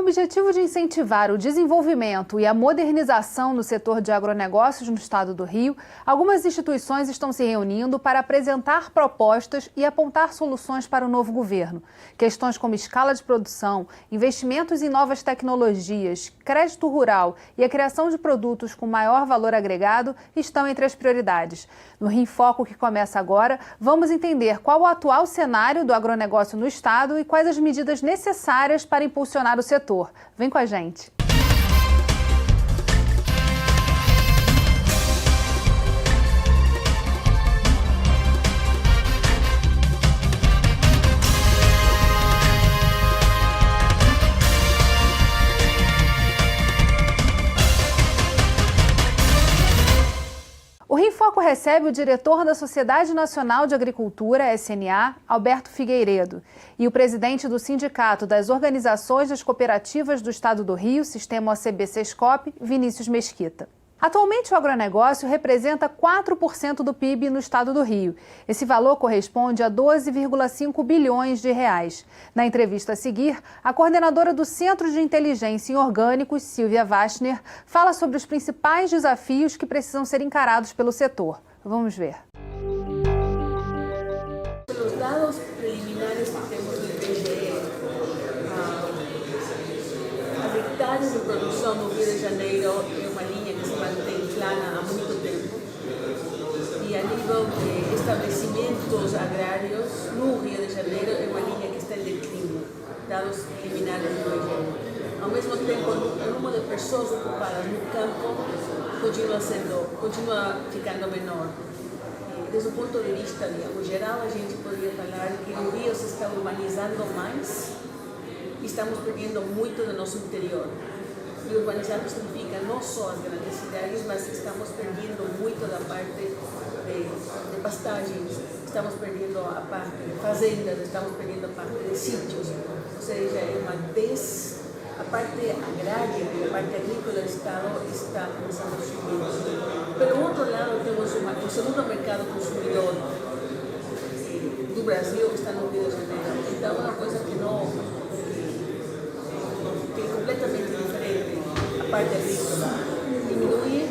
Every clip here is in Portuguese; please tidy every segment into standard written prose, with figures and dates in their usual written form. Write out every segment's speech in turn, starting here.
objetivo de incentivar o desenvolvimento e a modernização no setor de agronegócios no estado do Rio, algumas instituições estão se reunindo para apresentar propostas e apontar soluções para o novo governo. Questões como escala de produção, investimentos em novas tecnologias, crédito rural e a criação de produtos com maior valor agregado estão entre as prioridades. No Rio em Foco, que começa agora, vamos entender qual o atual cenário do agronegócio no estado e quais as medidas necessárias para impulsionar o setor. Vem com a gente. O Rio em Foco recebe o diretor da Sociedade Nacional de Agricultura, SNA, Alberto Figueiredo, e o presidente do Sindicato das Organizações das Cooperativas do Estado do Rio, Sistema OCB-Sescop, Vinícius Mesquita. Atualmente, o agronegócio representa 4% do PIB no estado do Rio. Esse valor corresponde a 12,5 bilhões de reais. Na entrevista a seguir, a coordenadora do Centro de Inteligência em Orgânicos, Silvia Wachner, fala sobre os principais desafios que precisam ser encarados pelo setor. Vamos ver. Los dados preliminares que temos do IBGE, as hectares de produção no Rio de Janeiro é uma linha que se mantém plana há muito tempo. E a nível de estabelecimentos agrários no Rio de Janeiro é uma linha que está em declínio, dados preliminares do IBGE. Ao mesmo tempo, o número de pessoas ocupadas no campo continua ficando menor. Desde o ponto de vista, digamos, geral, a gente poderia falar que o Rio se está urbanizando mais e estamos perdendo muito do nosso interior. E urbanizar significa não só as grandes cidades, mas estamos perdendo muito da parte de pastagens, estamos perdendo a parte de fazendas, estamos perdendo a parte de sítios. Ou seja, a parte agrária, a parte agrícola do Estado está começando a subir. Pelo outro lado, temos o segundo mercado consumidor do Brasil está no Rio de Janeiro. Então, é uma coisa que é completamente diferente. A parte agrícola diminui,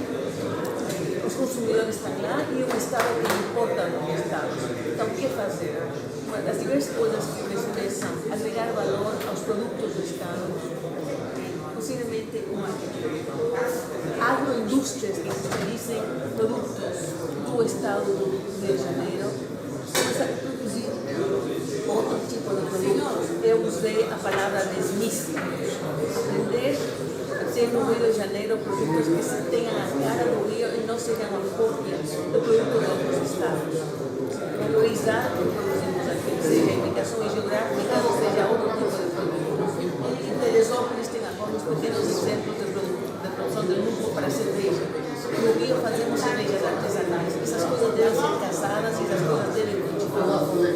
os consumidores estão lá e o Estado que importa no Estado. Então, o que fazer? Uma das diversas coisas que precisam são agregar valor aos produtos do Estado, possivelmente agroindústrias que utilizem produtos do Estado do Rio de Janeiro, começar a produzir outro tipo de produtos. Eu usei a palavra mesmice, aprender a ter no Rio de Janeiro produtos que tenham a cara do Rio e não sejam cópias do produto de outros estados. Valorizar o que produzimos aqui, seja indicações geográficas, seja outro tipo de produto. Em Teresópolis tem alguns pequenos exemplos de produção de lupo para cerveja. No Rio fazemos cervejas artesanais. Essas coisas devem ser casadas e essas coisas devem continuar. O que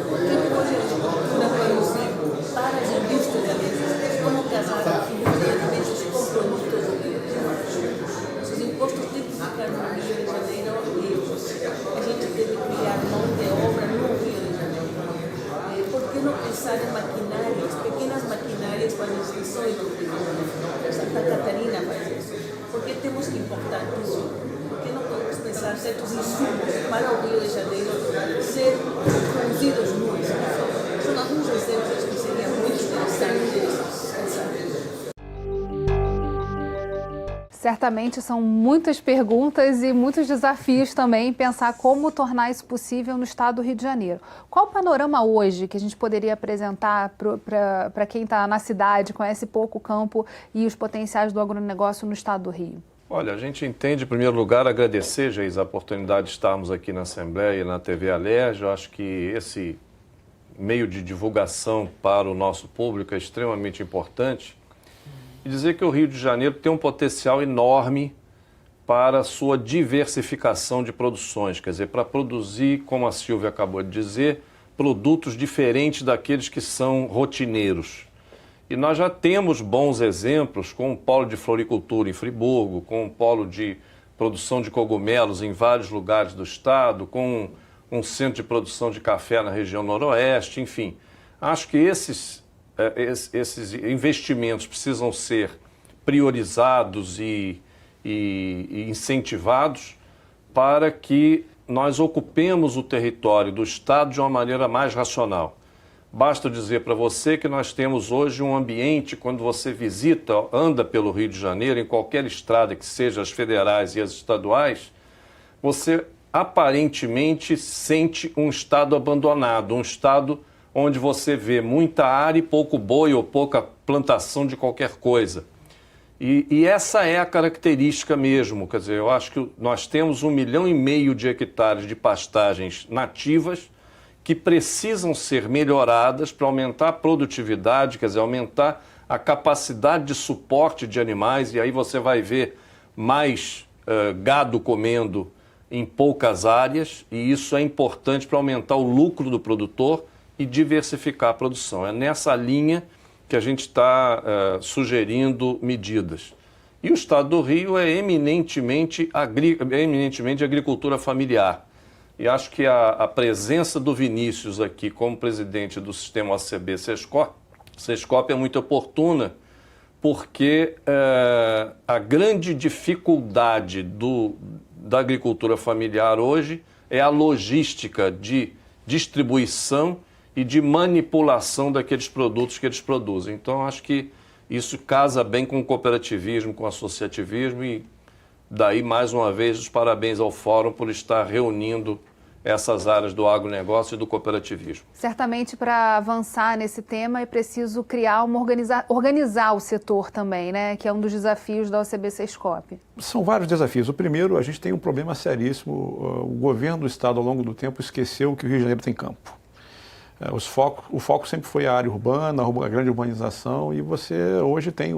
pode a agricultura produzir para as indústrias agrícolas? Como casar alimentos com produtos do Rio de Janeiro? Os impostos têm que ficar no Rio de Janeiro e a gente deve criar mão de obra no Rio de Janeiro. Por que não pensar em maquinários, pequenas maquinárias para as extensões do Rio? Santa Catarina faz isso. Por que temos que importar tudo? Por que não podemos pensar certos insumos para o Rio de Janeiro ser produzidos no Estado? São alguns exemplos que seriam muito interessantes pensar. Certamente são muitas perguntas e muitos desafios também pensar como tornar isso possível no estado do Rio de Janeiro. Qual o panorama hoje que a gente poderia apresentar para quem está na cidade, conhece pouco o campo e os potenciais do agronegócio no estado do Rio? Olha, a gente entende, em primeiro lugar, agradecer, Geis, a oportunidade de estarmos aqui na Assembleia e na TV Alerj. Eu acho que esse meio de divulgação para o nosso público é extremamente importante. E dizer que o Rio de Janeiro tem um potencial enorme para a sua diversificação de produções, quer dizer, para produzir, como a Silvia acabou de dizer, produtos diferentes daqueles que são rotineiros. E nós já temos bons exemplos com o polo de floricultura em Friburgo, com o polo de produção de cogumelos em vários lugares do estado, com um centro de produção de café na região noroeste, enfim. Acho que esses esses investimentos precisam ser priorizados e incentivados para que nós ocupemos o território do Estado de uma maneira mais racional. Basta dizer para você que nós temos hoje um ambiente, quando você visita, anda pelo Rio de Janeiro, em qualquer estrada que seja, as federais e as estaduais, você aparentemente sente um estado abandonado, um estado onde você vê muita área e pouco boi ou pouca plantação de qualquer coisa. E essa é a característica mesmo, quer dizer, eu acho que nós temos 1,5 milhão de hectares de pastagens nativas que precisam ser melhoradas para aumentar a produtividade, quer dizer, aumentar a capacidade de suporte de animais, e aí você vai ver mais gado comendo em poucas áreas, e isso é importante para aumentar o lucro do produtor e diversificar a produção. É nessa linha que a gente está sugerindo medidas. E o Estado do Rio é eminentemente agricultura familiar. E acho que a presença do Vinícius aqui como presidente do sistema OCB Sescop é muito oportuna, porque a grande dificuldade da agricultura familiar hoje é a logística de distribuição e de manipulação daqueles produtos que eles produzem. Então, acho que isso casa bem com o cooperativismo, com o associativismo, e daí, mais uma vez, os parabéns ao Fórum por estar reunindo essas áreas do agronegócio e do cooperativismo. Certamente, para avançar nesse tema, é preciso criar organizar o setor também, né? Que é um dos desafios da OCB Sescop. São vários desafios. O primeiro, a gente tem um problema seríssimo. O governo do Estado, ao longo do tempo, esqueceu que o Rio de Janeiro tem campo. O foco sempre foi a área urbana, a grande urbanização, e você hoje tem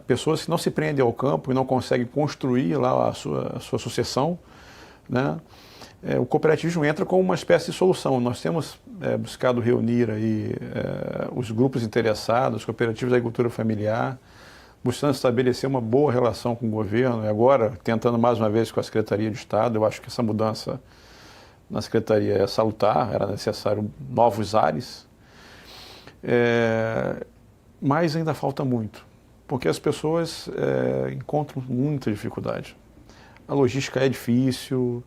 pessoas que não se prendem ao campo e não conseguem construir lá a sua sucessão, né? O cooperativismo entra como uma espécie de solução. Nós temos buscado reunir aí os grupos interessados, cooperativas da agricultura familiar, buscando estabelecer uma boa relação com o governo, e agora tentando mais uma vez com a Secretaria de Estado. Eu acho que essa mudança na Secretaria é salutar, era necessário novos ares, mas ainda falta muito, porque as pessoas encontram muita dificuldade. A logística é difícil,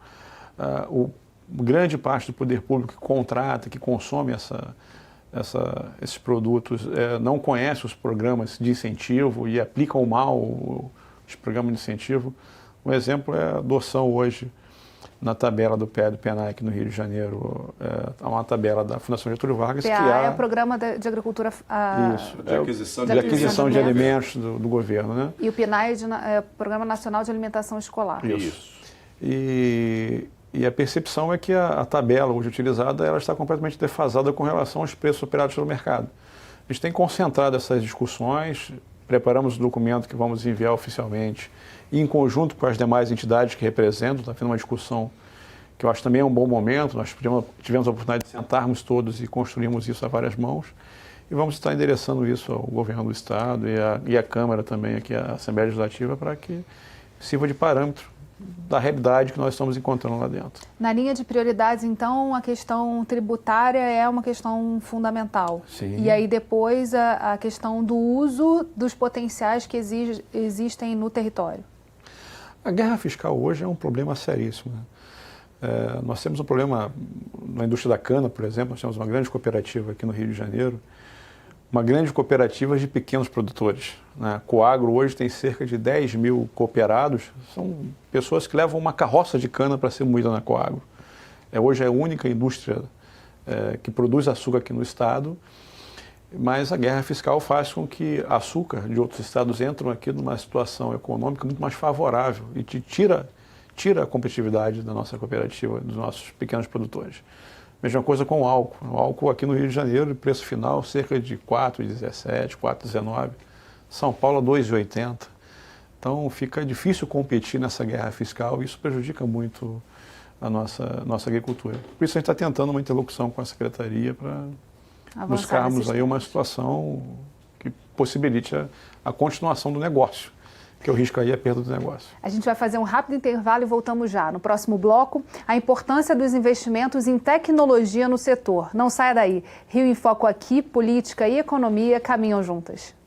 grande parte do poder público que contrata, que consome esses produtos, não conhece os programas de incentivo e aplicam mal os programas de incentivo. Um exemplo é a adoção hoje, na tabela do PEA do PENAI aqui no Rio de Janeiro, há uma tabela da Fundação Getúlio Vargas PEA que há... é o Programa de Agricultura... Isso, de aquisição de alimentos do governo, né? E o PNAE é o Programa Nacional de Alimentação Escolar. Isso. E a percepção é que a tabela hoje utilizada ela está completamente defasada com relação aos preços operados pelo mercado. A gente tem concentrado essas discussões, preparamos o documento que vamos enviar oficialmente, e em conjunto com as demais entidades que representam, está tendo uma discussão que eu acho também é um bom momento. Nós tivemos a oportunidade de sentarmos todos e construirmos isso a várias mãos, e vamos estar endereçando isso ao governo do Estado e à Câmara também, aqui a Assembleia Legislativa, para que sirva de parâmetro da realidade que nós estamos encontrando lá dentro. Na linha de prioridades, então, a questão tributária é uma questão fundamental. Sim. E aí depois a questão do uso dos potenciais que existem no território. A guerra fiscal hoje é um problema seríssimo, né? Nós temos um problema na indústria da cana, por exemplo. Nós temos uma grande cooperativa aqui no Rio de Janeiro, uma grande cooperativa de pequenos produtores, né? A Coagro hoje tem cerca de 10 mil cooperados, são pessoas que levam uma carroça de cana para ser moída na Coagro. Hoje é a única indústria que produz açúcar aqui no estado, mas a guerra fiscal faz com que açúcar de outros estados entram aqui numa situação econômica muito mais favorável e tira a competitividade da nossa cooperativa, dos nossos pequenos produtores. Mesma coisa com o álcool. O álcool aqui no Rio de Janeiro, preço final, cerca de R$ 4,17, R$ 4,19. São Paulo, R$ 2,80. Então, fica difícil competir nessa guerra fiscal e isso prejudica muito a nossa agricultura. Por isso, a gente está tentando uma interlocução com a Secretaria para buscarmos aí uma situação que possibilite a continuação do negócio. porque o risco aí é perda do negócio. A gente vai fazer um rápido intervalo e voltamos já. No próximo bloco, a importância dos investimentos em tecnologia no setor. Não saia daí. Rio em Foco aqui, política e economia caminham juntas.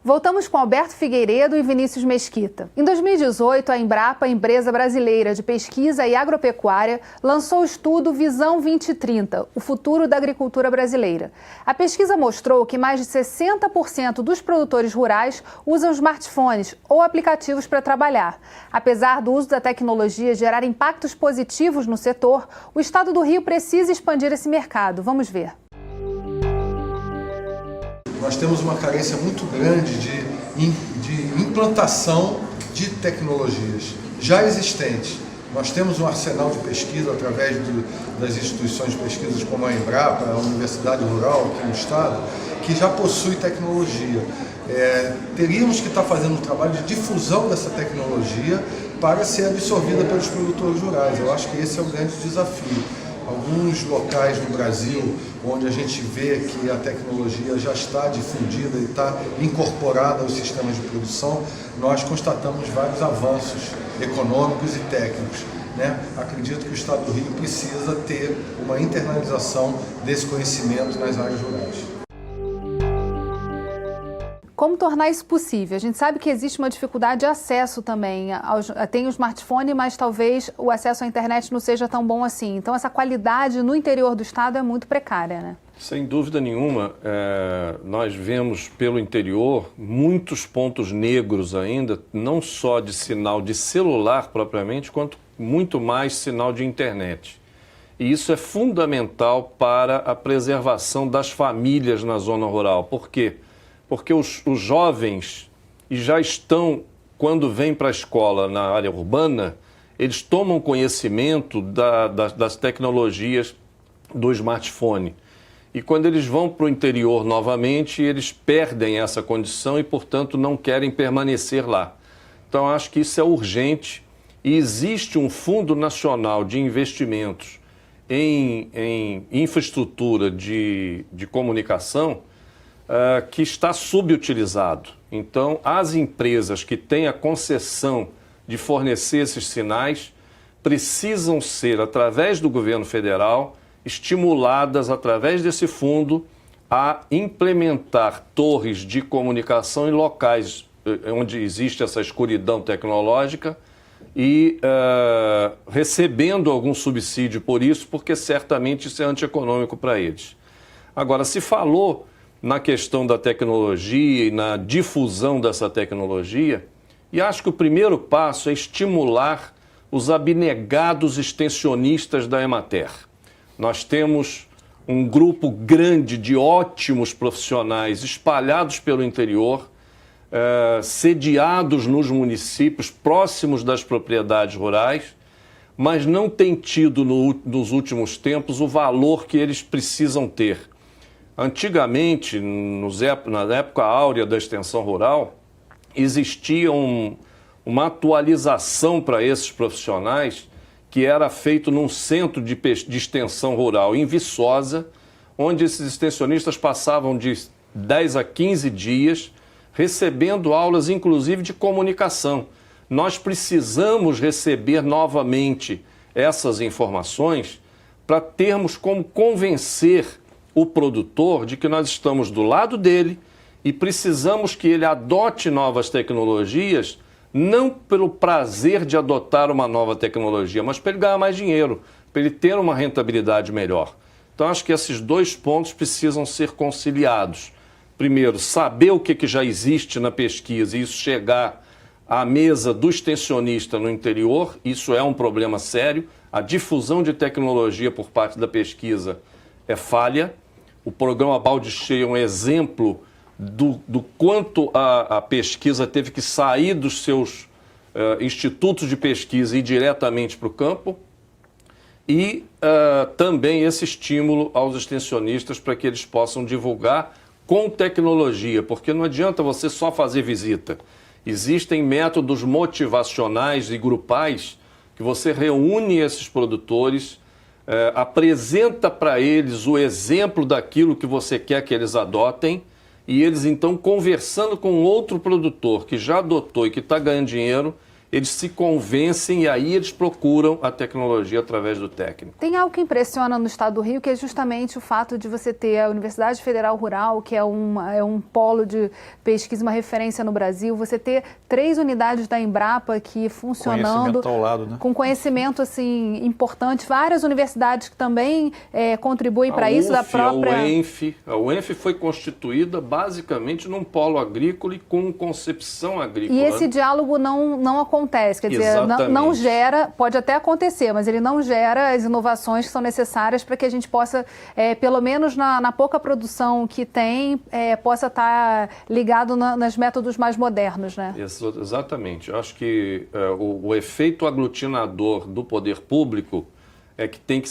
Voltamos com Alberto Figueiredo e Vinícius Mesquita. Em 2018, a Embrapa, empresa brasileira de pesquisa e agropecuária, lançou o estudo Visão 2030, o futuro da agricultura brasileira. A pesquisa mostrou que mais de 60% dos produtores rurais usam smartphones ou aplicativos para trabalhar. Apesar do uso da tecnologia gerar impactos positivos no setor, o Estado do Rio precisa expandir esse mercado. Vamos ver. Nós temos uma carência muito grande de implantação de tecnologias já existentes. Nós temos um arsenal de pesquisa através das instituições de pesquisas como a Embrapa, a Universidade Rural aqui no estado, que já possui tecnologia. Teríamos que estar fazendo um trabalho de difusão dessa tecnologia para ser absorvida pelos produtores rurais. Eu acho que esse é o grande desafio. Alguns locais no Brasil onde a gente vê que a tecnologia já está difundida e está incorporada aos sistemas de produção, nós constatamos vários avanços econômicos e técnicos, né? Acredito que o Estado do Rio precisa ter uma internalização desse conhecimento nas áreas rurais. Como tornar isso possível? A gente sabe que existe uma dificuldade de acesso também. Tem o smartphone, mas talvez o acesso à internet não seja tão bom assim. Então, essa qualidade no interior do estado é muito precária, né? Sem dúvida nenhuma, nós vemos pelo interior muitos pontos negros ainda, não só de sinal de celular propriamente, quanto muito mais sinal de internet. E isso é fundamental para a preservação das famílias na zona rural. Por quê? Porque os jovens já estão, quando vêm para a escola na área urbana, eles tomam conhecimento das tecnologias do smartphone. E quando eles vão para o interior novamente, eles perdem essa condição e, portanto, não querem permanecer lá. Então, acho que isso é urgente e existe um Fundo Nacional de Investimentos em infraestrutura de comunicação que está subutilizado. Então, as empresas que têm a concessão de fornecer esses sinais precisam ser, através do governo federal, estimuladas, através desse fundo, a implementar torres de comunicação em locais onde existe essa escuridão tecnológica e recebendo algum subsídio por isso, porque certamente isso é antieconômico para eles. Agora, se falou na questão da tecnologia e na difusão dessa tecnologia, e acho que o primeiro passo é estimular os abnegados extensionistas da Emater. Nós temos um grupo grande de ótimos profissionais espalhados pelo interior, sediados nos municípios próximos das propriedades rurais, mas não tem tido nos últimos tempos o valor que eles precisam ter. Antigamente, na época áurea da extensão rural, existia uma atualização para esses profissionais que era feito num centro de extensão rural em Viçosa, onde esses extensionistas passavam de 10 a 15 dias recebendo aulas, inclusive, de comunicação. Nós precisamos receber novamente essas informações para termos como convencer o produtor de que nós estamos do lado dele e precisamos que ele adote novas tecnologias, não pelo prazer de adotar uma nova tecnologia, mas para ele ganhar mais dinheiro, para ele ter uma rentabilidade melhor. Então, acho que esses dois pontos precisam ser conciliados. Primeiro, saber o que já existe na pesquisa e isso chegar à mesa do extensionista no interior, isso é um problema sério. A difusão de tecnologia por parte da pesquisa é falha. O programa Balde Cheio é um exemplo do quanto a pesquisa teve que sair dos seus institutos de pesquisa e ir diretamente para o campo. E também esse estímulo aos extensionistas para que eles possam divulgar com tecnologia, porque não adianta você só fazer visita. Existem métodos motivacionais e grupais que você reúne esses produtores, apresenta para eles o exemplo daquilo que você quer que eles adotem, e eles então, conversando com outro produtor que já adotou e que está ganhando dinheiro, eles se convencem e aí eles procuram a tecnologia através do técnico. Tem algo que impressiona no estado do Rio, que é justamente o fato de você ter a Universidade Federal Rural, que é um polo de pesquisa, uma referência no Brasil, você ter 3 unidades da Embrapa aqui funcionando, ao lado, né? Com conhecimento assim, importante, várias universidades que também contribuem para isso, da própria... A UENF foi constituída basicamente num polo agrícola e com concepção agrícola. E esse diálogo não acontece, quer dizer, não gera, pode até acontecer, mas ele não gera as inovações que são necessárias para que a gente possa, pelo menos na pouca produção que tem, possa estar ligado nos métodos mais modernos, né? Exatamente. Eu acho que o efeito aglutinador do poder público é que tem que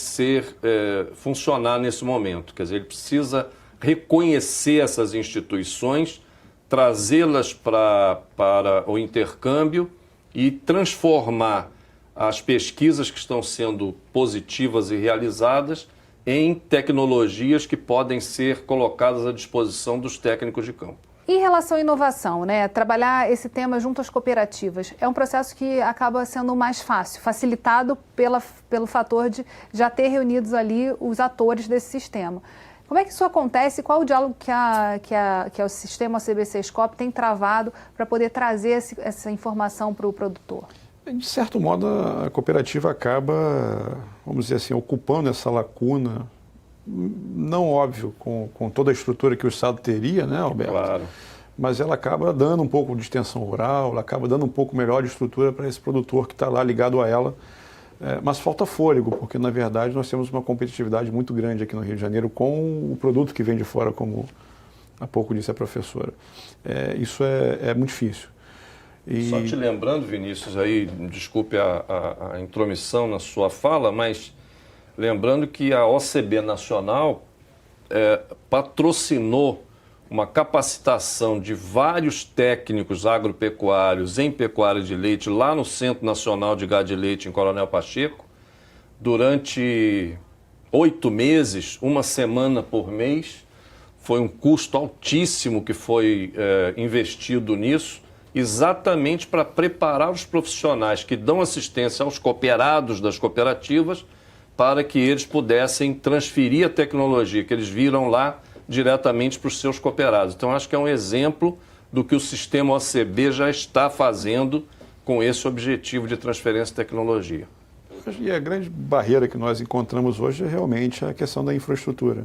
funcionar nesse momento. Quer dizer, ele precisa reconhecer essas instituições, trazê-las para o intercâmbio e transformar as pesquisas que estão sendo positivas e realizadas em tecnologias que podem ser colocadas à disposição dos técnicos de campo. Em relação à inovação, né, trabalhar esse tema junto às cooperativas é um processo que acaba sendo mais fácil, facilitado pelo fator de já ter reunidos ali os atores desse sistema. Como é que isso acontece? Qual o diálogo que o sistema CBC-Scope tem travado para poder trazer essa informação para o produtor? De certo modo, a cooperativa acaba, vamos dizer assim, ocupando essa lacuna, não óbvio, com toda a estrutura que o Estado teria, né, Alberto? Claro. Mas ela acaba dando um pouco de extensão rural, ela acaba dando um pouco melhor de estrutura para esse produtor que está lá ligado a ela. Mas falta fôlego, porque, na verdade, nós temos uma competitividade muito grande aqui no Rio de Janeiro com o produto que vem de fora, como há pouco disse a professora. Isso é muito difícil. Só te lembrando, Vinícius, aí, desculpe a intromissão na sua fala, mas lembrando que a OCB Nacional patrocinou uma capacitação de vários técnicos agropecuários em pecuária de leite lá no Centro Nacional de Gado de Leite, em Coronel Pacheco, durante 8 meses, 1 semana por mês. Foi um custo altíssimo que foi investido nisso, exatamente para preparar os profissionais que dão assistência aos cooperados das cooperativas para que eles pudessem transferir a tecnologia que eles viram lá diretamente para os seus cooperados. Então, acho que é um exemplo do que o sistema OCB já está fazendo com esse objetivo de transferência de tecnologia. E a grande barreira que nós encontramos hoje é realmente a questão da infraestrutura.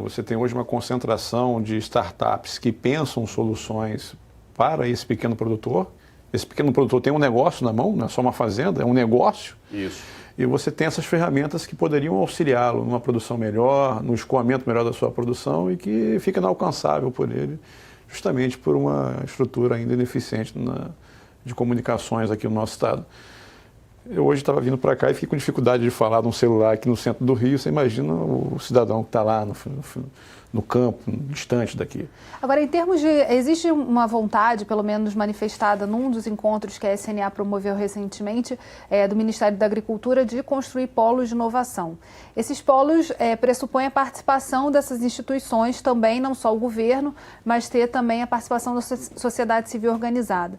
Você tem hoje uma concentração de startups que pensam soluções para esse pequeno produtor. Esse pequeno produtor tem um negócio na mão, não é só uma fazenda, é um negócio. Isso. E você tem essas ferramentas que poderiam auxiliá-lo numa produção melhor, no escoamento melhor da sua produção e que fica inalcançável por ele, justamente por uma estrutura ainda ineficiente de comunicações aqui no nosso estado. Eu hoje estava vindo para cá e fiquei com dificuldade de falar de um celular aqui no centro do Rio. Você imagina o cidadão que está lá no campo, distante daqui. Agora, em termos de... Existe uma vontade, pelo menos manifestada num dos encontros que a SNA promoveu recentemente, do Ministério da Agricultura, de construir polos de inovação. Esses polos pressupõem a participação dessas instituições também, não só o governo, mas ter também a participação da sociedade civil organizada.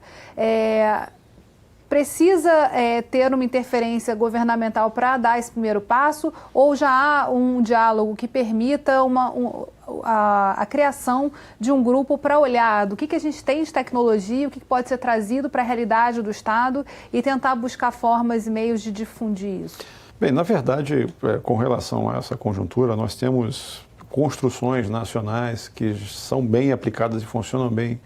Precisa ter uma interferência governamental para dar esse primeiro passo, ou já há um diálogo que permita a criação de um grupo para olhar do que a gente tem de tecnologia, o que pode ser trazido para a realidade do Estado e tentar buscar formas e meios de difundir isso? Bem, na verdade, com relação a essa conjuntura, nós temos construções nacionais que são bem aplicadas e funcionam bem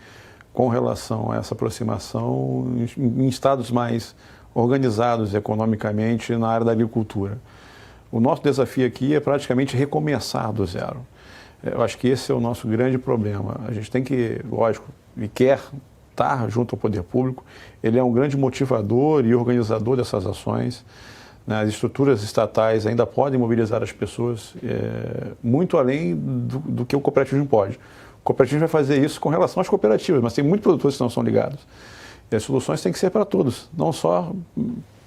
com relação a essa aproximação em estados mais organizados economicamente na área da agricultura. O nosso desafio aqui é praticamente recomeçar do zero. Eu acho que esse é o nosso grande problema. A gente tem que, lógico, e quer estar junto ao poder público, ele é um grande motivador e organizador dessas ações. As estruturas estatais ainda podem mobilizar as pessoas muito além do que o cooperativismo pode. O cooperativismo vai fazer isso com relação às cooperativas, mas tem muitos produtores que não são ligados. E as soluções têm que ser para todos, não só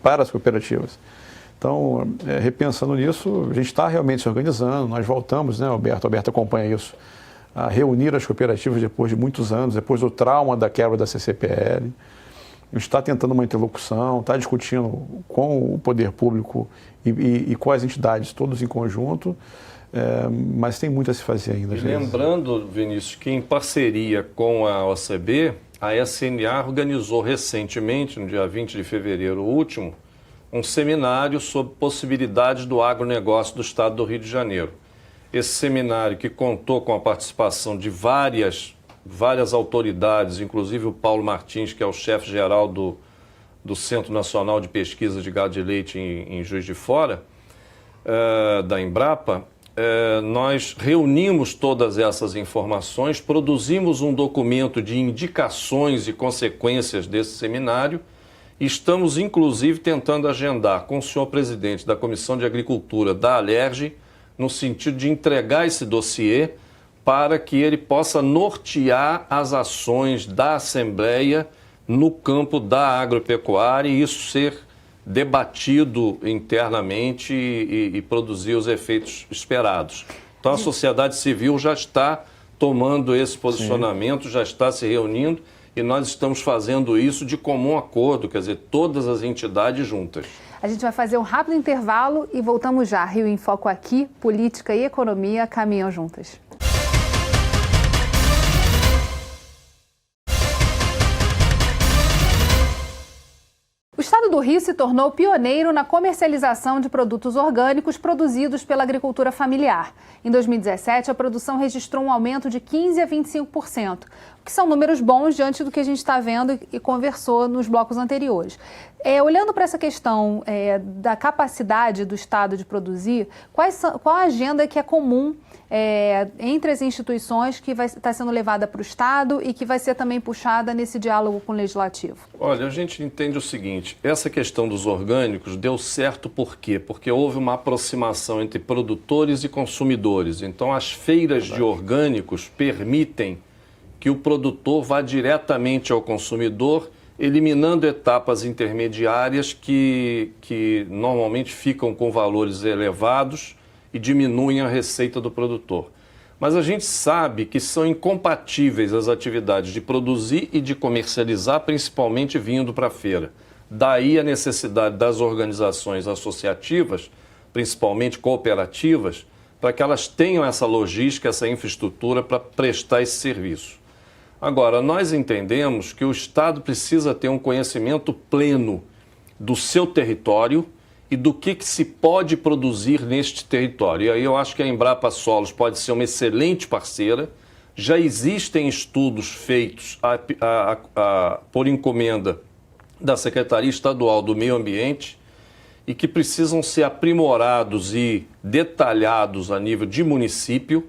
para as cooperativas. Então, repensando nisso, a gente está realmente se organizando, nós voltamos, né, Alberto acompanha isso, a reunir as cooperativas depois de muitos anos, depois do trauma da quebra da CCPL. A gente está tentando uma interlocução, está discutindo com o poder público e com as entidades, todos em conjunto, mas tem muito a se fazer ainda. E lembrando, Vinícius, que em parceria com a OCB, a SNA organizou recentemente, no dia 20 de fevereiro último, um seminário sobre possibilidades do agronegócio do estado do Rio de Janeiro. Esse seminário, que contou com a participação de várias autoridades, inclusive o Paulo Martins, que é o chefe-geral do Centro Nacional de Pesquisa de Gado de Leite em Juiz de Fora, da Embrapa, nós reunimos todas essas informações, produzimos um documento de indicações e consequências desse seminário e estamos, inclusive, tentando agendar com o senhor presidente da Comissão de Agricultura da Alerj, no sentido de entregar esse dossiê para que ele possa nortear as ações da Assembleia no campo da agropecuária e isso ser debatido internamente e produzir os efeitos esperados. Então a sociedade civil já está tomando esse posicionamento, Sim. já está se reunindo e nós estamos fazendo isso de comum acordo, quer dizer, todas as entidades juntas. A gente vai fazer um rápido intervalo e voltamos já. Rio em Foco aqui, política e economia caminham juntas. O estado do Rio se tornou pioneiro na comercialização de produtos orgânicos produzidos pela agricultura familiar. Em 2017, a produção registrou um aumento de 15% a 25%, o que são números bons diante do que a gente está vendo e conversou nos blocos anteriores. Olhando para essa questão da capacidade do estado de produzir, qual a agenda que é comum entre as instituições que vai estar sendo levada para o Estado e que vai ser também puxada nesse diálogo com o Legislativo? Olha, a gente entende o seguinte, essa questão dos orgânicos deu certo por quê? Porque houve uma aproximação entre produtores e consumidores. Então, as feiras de orgânicos permitem que o produtor vá diretamente ao consumidor, eliminando etapas intermediárias que normalmente ficam com valores elevados e diminuem a receita do produtor. Mas a gente sabe que são incompatíveis as atividades de produzir e de comercializar, principalmente vindo para a feira. Daí a necessidade das organizações associativas, principalmente cooperativas, para que elas tenham essa logística, essa infraestrutura para prestar esse serviço. Agora, nós entendemos que o Estado precisa ter um conhecimento pleno do seu território e do que se pode produzir neste território. E aí eu acho que a Embrapa Solos pode ser uma excelente parceira. Já existem estudos feitos por encomenda da Secretaria Estadual do Meio Ambiente e que precisam ser aprimorados e detalhados a nível de município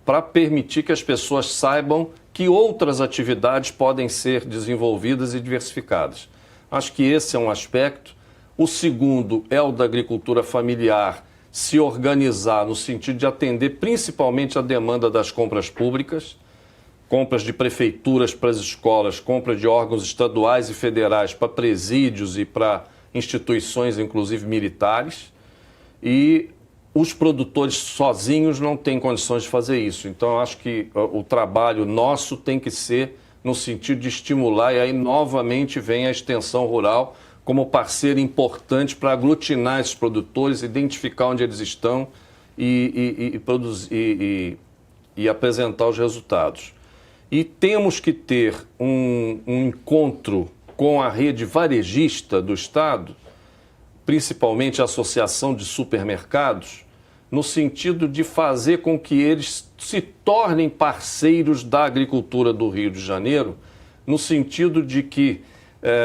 para permitir que as pessoas saibam que outras atividades podem ser desenvolvidas e diversificadas. Acho que esse é um aspecto. O segundo é o da agricultura familiar se organizar no sentido de atender principalmente a demanda das compras públicas, compras de prefeituras para as escolas, compra de órgãos estaduais e federais para presídios e para instituições, inclusive militares, e os produtores sozinhos não têm condições de fazer isso. Então, acho que o trabalho nosso tem que ser no sentido de estimular, e aí novamente vem a extensão rural como parceiro importante para aglutinar esses produtores, identificar onde eles estão e apresentar os resultados. E temos que ter um encontro com a rede varejista do Estado, principalmente a Associação de Supermercados, no sentido de fazer com que eles se tornem parceiros da agricultura do Rio de Janeiro, no sentido de que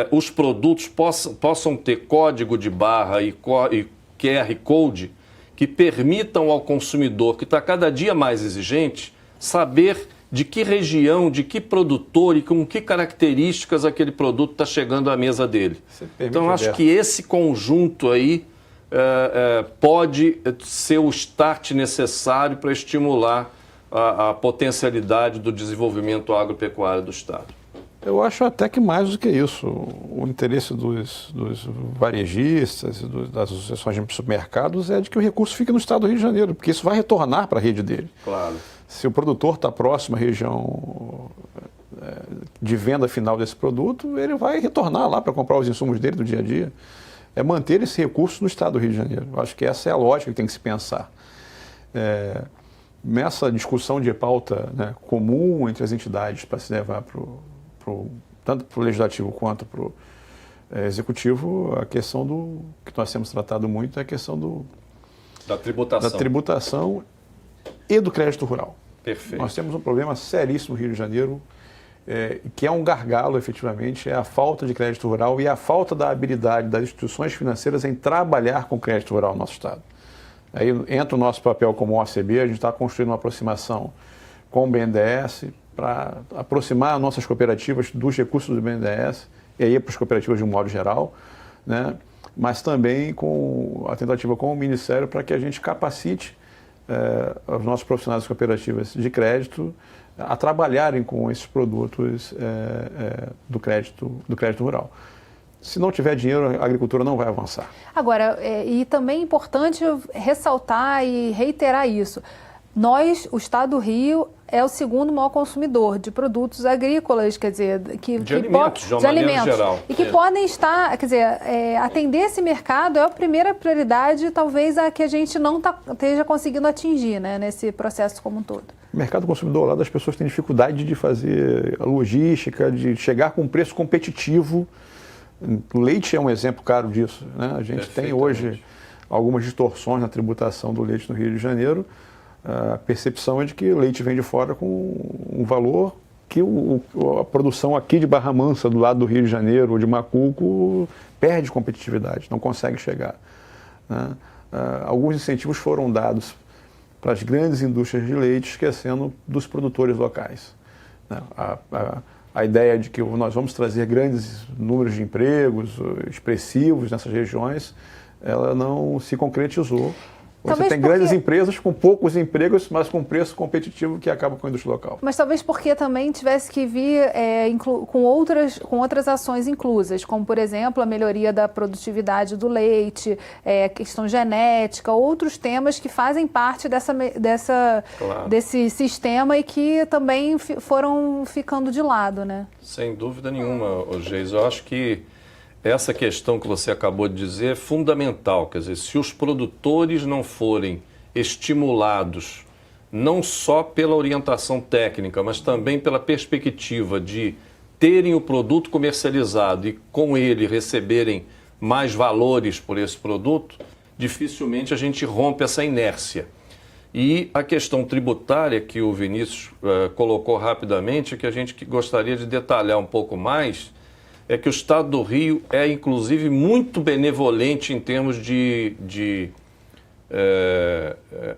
os produtos possam ter código de barra e QR Code que permitam ao consumidor, que está cada dia mais exigente, saber de que região, de que produtor e com que características aquele produto está chegando à mesa dele. Então, acho que esse conjunto aí pode ser o start necessário para estimular a potencialidade do desenvolvimento agropecuário do Estado. Eu acho até que mais do que isso. O interesse dos varejistas e das associações de supermercados é de que o recurso fique no estado do Rio de Janeiro, porque isso vai retornar para a rede dele. Claro. Se o produtor está próximo à região de venda final desse produto, ele vai retornar lá para comprar os insumos dele do dia a dia. É manter esse recurso no estado do Rio de Janeiro. Eu acho que essa é a lógica que tem que se pensar. Nessa discussão de pauta, né, comum entre as entidades para se levar tanto para o legislativo quanto para o executivo, a questão que nós temos tratado muito é a questão da tributação e do crédito rural. Perfeito. Nós temos um problema seríssimo no Rio de Janeiro, que é um gargalo, efetivamente, é a falta de crédito rural e a falta da habilidade das instituições financeiras em trabalhar com crédito rural no nosso estado. Aí entra o nosso papel como OCB, a gente está construindo uma aproximação com o BNDES para aproximar nossas cooperativas dos recursos do BNDES e aí para as cooperativas de um modo geral, né? Mas também com a tentativa com o Ministério para que a gente capacite os nossos profissionais das cooperativas de crédito a trabalharem com esses produtos do crédito rural. Se não tiver dinheiro, a agricultura não vai avançar. Agora, e também é importante ressaltar e reiterar isso. O Estado do Rio é o segundo maior consumidor de produtos agrícolas, quer dizer, de alimentos, geral. E que podem estar, quer dizer, atender esse mercado é a primeira prioridade, talvez a que a gente não esteja conseguindo atingir, né, nesse processo como um todo. O mercado consumidor lá das pessoas tem dificuldade de fazer a logística, de chegar com um preço competitivo. O leite é um exemplo claro disso, né? A gente tem hoje algumas distorções na tributação do leite no Rio de Janeiro. A percepção é de que o leite vem de fora com um valor que a produção aqui de Barra Mansa, do lado do Rio de Janeiro, ou de Macuco, perde competitividade, não consegue chegar, né? Alguns incentivos foram dados para as grandes indústrias de leite, esquecendo dos produtores locais, né? A ideia de que nós vamos trazer grandes números de empregos expressivos nessas regiões, ela não se concretizou. Você tem grandes empresas com poucos empregos, mas com preço competitivo que acaba com a indústria local. Mas talvez porque também tivesse que vir com outras ações inclusas, como, por exemplo, a melhoria da produtividade do leite, questão genética, outros temas que fazem parte desse sistema e que também foram ficando de lado, né? Sem dúvida nenhuma, Geis. Eu acho que essa questão que você acabou de dizer é fundamental. Quer dizer, se os produtores não forem estimulados, não só pela orientação técnica, mas também pela perspectiva de terem o produto comercializado e com ele receberem mais valores por esse produto, dificilmente a gente rompe essa inércia. E a questão tributária que o Vinícius colocou rapidamente, que a gente gostaria de detalhar um pouco mais, é que o Estado do Rio é, inclusive, muito benevolente em termos de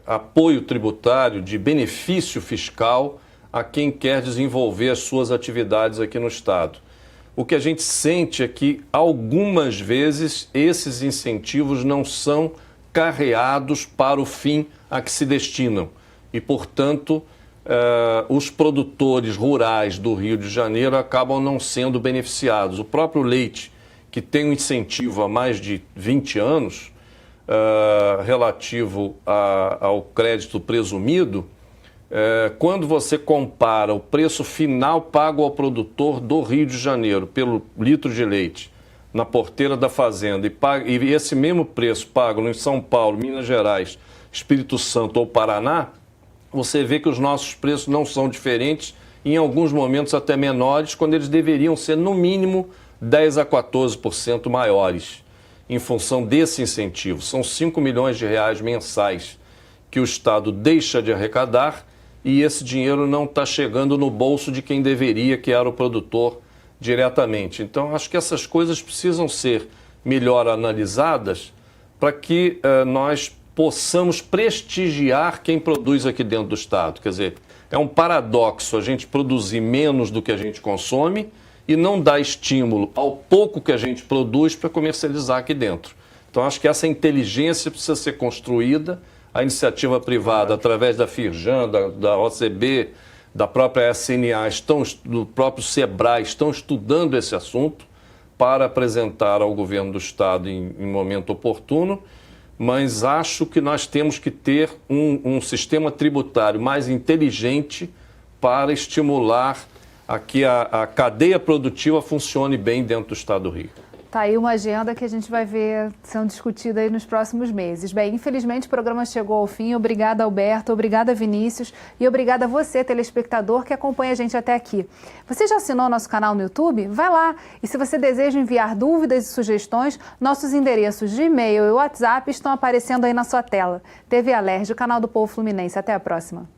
apoio tributário, de benefício fiscal a quem quer desenvolver as suas atividades aqui no Estado. O que a gente sente é que, algumas vezes, esses incentivos não são carreados para o fim a que se destinam. E, portanto, os produtores rurais do Rio de Janeiro acabam não sendo beneficiados. O próprio leite, que tem um incentivo há mais de 20 anos, relativo ao crédito presumido, quando você compara o preço final pago ao produtor do Rio de Janeiro pelo litro de leite na porteira da fazenda e esse mesmo preço pago em São Paulo, Minas Gerais, Espírito Santo ou Paraná, você vê que os nossos preços não são diferentes, em alguns momentos até menores, quando eles deveriam ser, no mínimo, 10% a 14% maiores, em função desse incentivo. São 5 milhões de reais mensais que o Estado deixa de arrecadar e esse dinheiro não está chegando no bolso de quem deveria, que era o produtor, diretamente. Então, acho que essas coisas precisam ser melhor analisadas para que nós possamos prestigiar quem produz aqui dentro do Estado. Quer dizer, é um paradoxo a gente produzir menos do que a gente consome e não dar estímulo ao pouco que a gente produz para comercializar aqui dentro. Então, acho que essa inteligência precisa ser construída, a iniciativa privada, através da Firjan, da OCB, da própria SNA, do próprio SEBRAE, estão estudando esse assunto para apresentar ao governo do Estado em momento oportuno, mas acho que nós temos que ter um sistema tributário mais inteligente para estimular a que a cadeia produtiva funcione bem dentro do Estado do Rio. Tá aí uma agenda que a gente vai ver sendo discutida aí nos próximos meses. Bem, infelizmente o programa chegou ao fim. Obrigada, Alberto. Obrigada, Vinícius. E obrigada a você, telespectador, que acompanha a gente até aqui. Você já assinou nosso canal no YouTube? Vai lá. E se você deseja enviar dúvidas e sugestões, nossos endereços de e-mail e WhatsApp estão aparecendo aí na sua tela. TV Alerj, o canal do Povo Fluminense. Até a próxima.